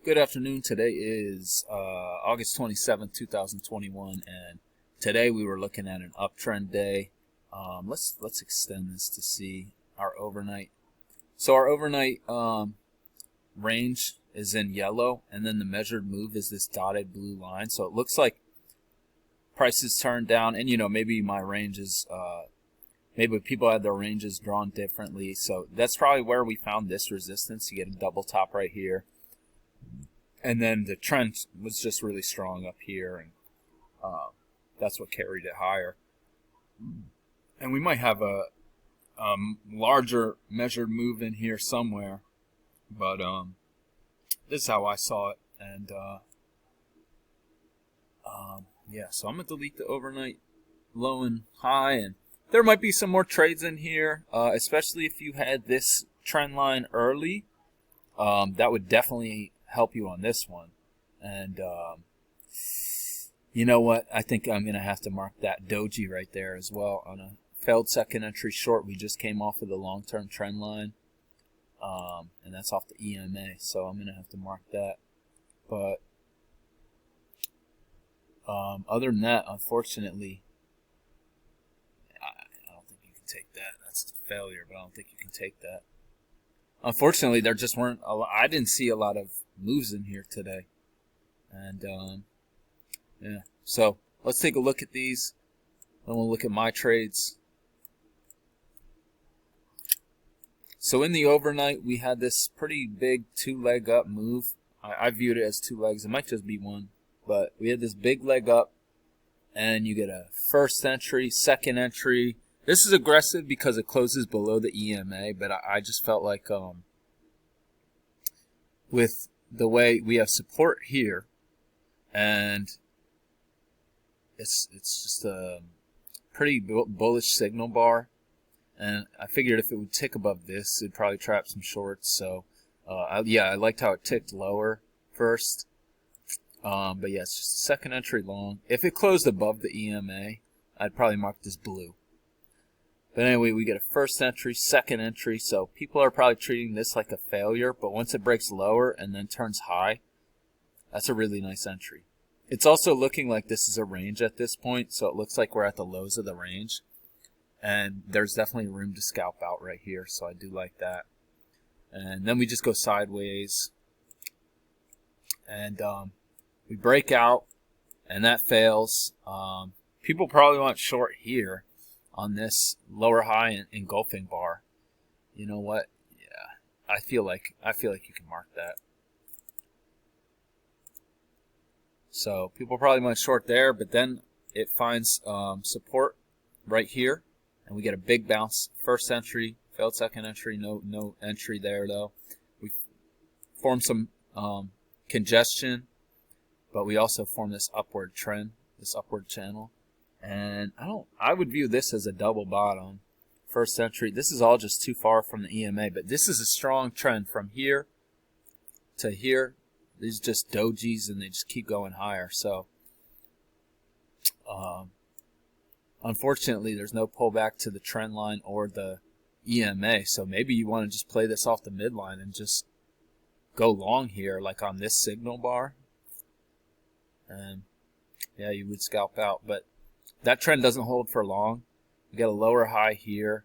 Good afternoon. Today is August 27th, 2021, and today we were looking at an uptrend day. Let's extend this to see our overnight. So our overnight range is in yellow, and then the measured move is this dotted blue line. So it looks like prices turned down, and maybe my range is maybe people had their ranges drawn differently. So that's probably where we found this resistance. You get a double top right here. And then the trend was just really strong up here, and that's what carried it higher. And we might have a larger measured move in here somewhere, but this is how I saw it. And yeah, so I'm going to delete the overnight low and high, and there might be some more trades in here, especially if you had this trend line early. That would definitely help you on this one. And you know what, I think I'm gonna have to mark that doji right there as well on a failed second entry short. We just came off of the long-term trend line, and that's off the EMA, so I'm gonna have to mark that. But other than that, unfortunately, I don't think you can take that. That's a failure, but I don't think you can take that. Unfortunately, there just weren't I didn't see a lot of moves in here today. And yeah, so let's take a look at these. Then we'll look at my trades. So in the overnight, we had this pretty big two-leg up move. I viewed it as two legs. It might just be one. But we had this big leg up, and you get a first entry, second entry. This is aggressive because it closes below the EMA, but I just felt like with the way we have support here, and it's just a pretty bullish signal bar, and I figured if it would tick above this, it'd probably trap some shorts. So yeah, I liked how it ticked lower first, but yeah, it's just a second entry long. If it closed above the EMA, I'd probably mark this blue. But anyway, we get a first entry, second entry, so people are probably treating this like a failure, but once it breaks lower and then turns high, that's a really nice entry. It's also looking like this is a range at this point, so it looks like we're at the lows of the range, and there's definitely room to scalp out right here, so I do like that. And then we just go sideways, and we break out, and that fails. People probably want short here on this lower high engulfing bar. You know what? Yeah, I feel like you can mark that. So people probably went short there, but then it finds support right here, and we get a big bounce. First entry, failed second entry, no entry there though. We form some congestion, but we also form this upward trend, this upward channel. And I would view this as a double bottom. First entry. This is all just too far from the EMA, but this is a strong trend from here to here. These are just dojis, and they just keep going higher. So unfortunately, there's no pullback to the trend line or the EMA. So maybe you want to just play this off the midline and just go long here, like on this signal bar. And yeah, you would scalp out, but that trend doesn't hold for long. We got a lower high here.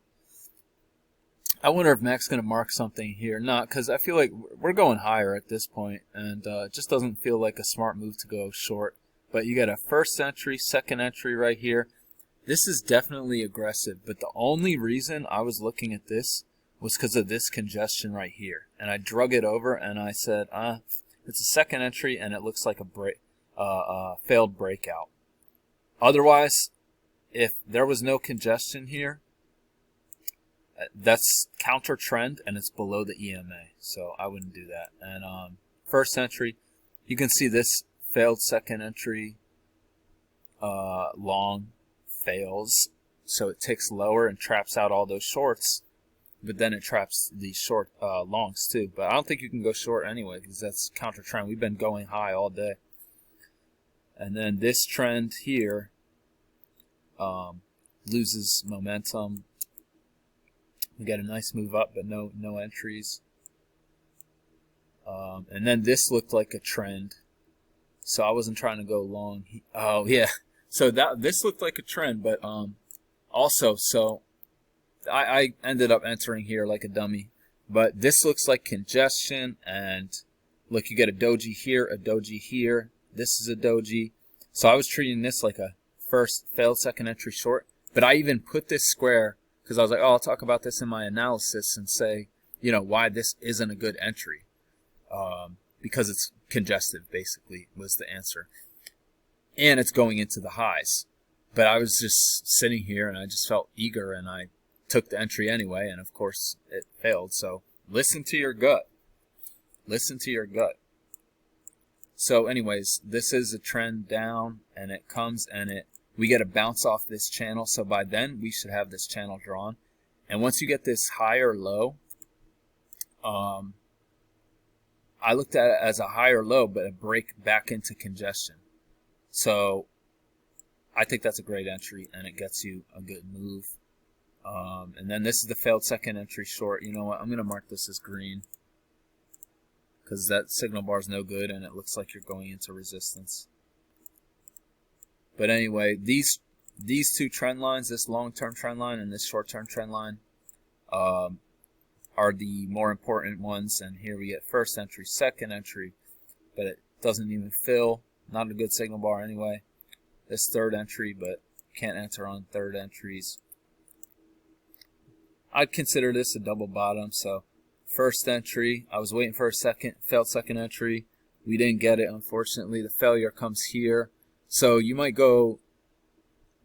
I wonder if Mack's going to mark something here. Not, because I feel like we're going higher at this point, and it just doesn't feel like a smart move to go short. But you got a first entry, second entry right here. This is definitely aggressive, but the only reason I was looking at this was because of this congestion right here. And I drug it over, and I said, it's a second entry, and it looks like a failed breakout. Otherwise, if there was no congestion here, that's counter trend, and it's below the EMA, so I wouldn't do that. And first entry, you can see this failed second entry long fails, so it ticks lower and traps out all those shorts, but then it traps these short longs too. But I don't think you can go short anyway, because that's counter trend. We've been going high all day. And then this trend here loses momentum. We got a nice move up, but no entries. And then this looked like a trend, so I wasn't trying to go long. Oh yeah, so this looked like a trend, but also, so I ended up entering here like a dummy. But this looks like congestion, and look, you get a doji here, a doji here. This is a doji. So I was treating this like a failed second entry short. But I even put this square because I was like, oh, I'll talk about this in my analysis and say, you know, why this isn't a good entry. Because it's congestive, basically, was the answer. And it's going into the highs. But I was just sitting here, and I just felt eager, and I took the entry anyway, and of course it failed. So listen to your gut. Listen to your gut. So anyways, this is a trend down, and it comes and we get a bounce off this channel. So by then we should have this channel drawn. And once you get this higher low, I looked at it as a higher low, but a break back into congestion. So I think that's a great entry, and it gets you a good move. And then this is the failed second entry short. You know what? I'm going to mark this as green because that signal bar is no good, and it looks like you're going into resistance. But anyway, these two trend lines, this long-term trend line and this short-term trend line, are the more important ones. And here we get first entry, second entry, but it doesn't even fill. Not a good signal bar anyway. This third entry, but can't enter on third entries. I'd consider this a double bottom. So first entry, I was waiting for a failed second entry. We didn't get it, unfortunately. The failure comes here. So you might go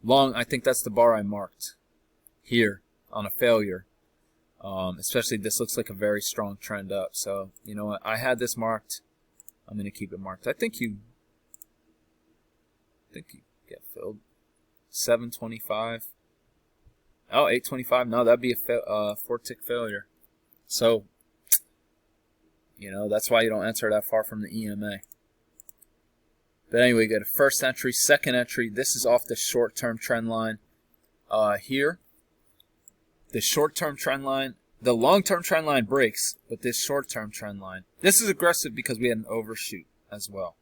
long. I think that's the bar I marked here on a failure. Especially this looks like a very strong trend up. So you know what? I had this marked. I'm going to keep it marked. I think you get filled. 725. Oh, 825. No, that'd be a 4-tick failure. So, you know, that's why you don't enter that far from the EMA. But anyway, get a first entry, second entry. This is off the short-term trend line here. The short-term trend line, the long-term trend line breaks, but this short-term trend line, this is aggressive because we had an overshoot as well.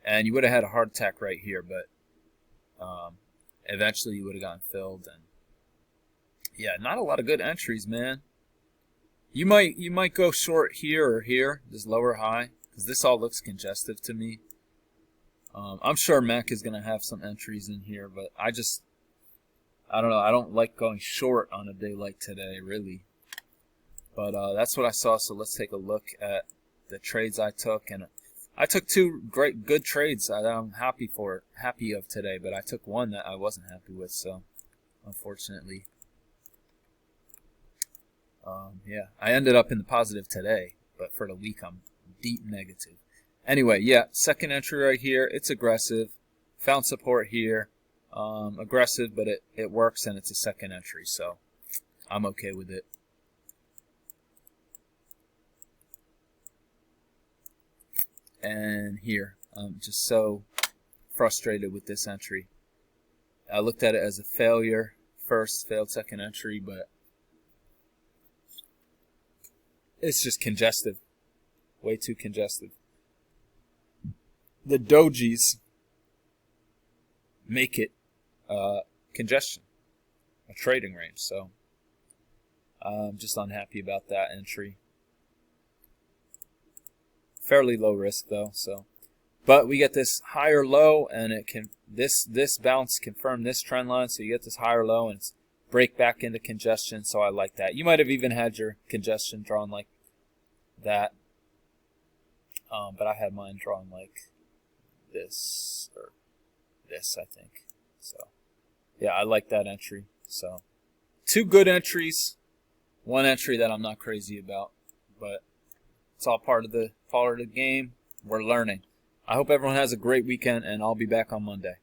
And you would have had a hard attack right here, but eventually you would have gotten filled. And yeah, not a lot of good entries, man. You might go short here or here, this lower high, because this all looks congestive to me. I'm sure Mack is going to have some entries in here, but I don't know. I don't like going short on a day like today, really. But that's what I saw. So let's take a look at the trades I took, and I took two good trades that I'm happy of today. But I took one that I wasn't happy with, so unfortunately, yeah, I ended up in the positive today, but for the week I'm deep negative. Anyway, yeah, second entry right here. It's aggressive. Found support here. Aggressive, but it works, and it's a second entry, so I'm okay with it. And here, I'm just so frustrated with this entry. I looked at it as a failure, failed second entry, but it's just congestive, way too congestive. The dojis make it congestion, a trading range, so I'm just unhappy about that entry. Fairly low risk though, so but we get this higher low, and it can this bounce confirm this trend line, so you get this higher low and it's break back into congestion, so I like that. You might have even had your congestion drawn like that, but I had mine drawn like this or this, I think. So yeah, I like that entry. So two good entries, one entry that I'm not crazy about, but it's all part of the game. We're learning. I hope everyone has a great weekend, and I'll be back on Monday.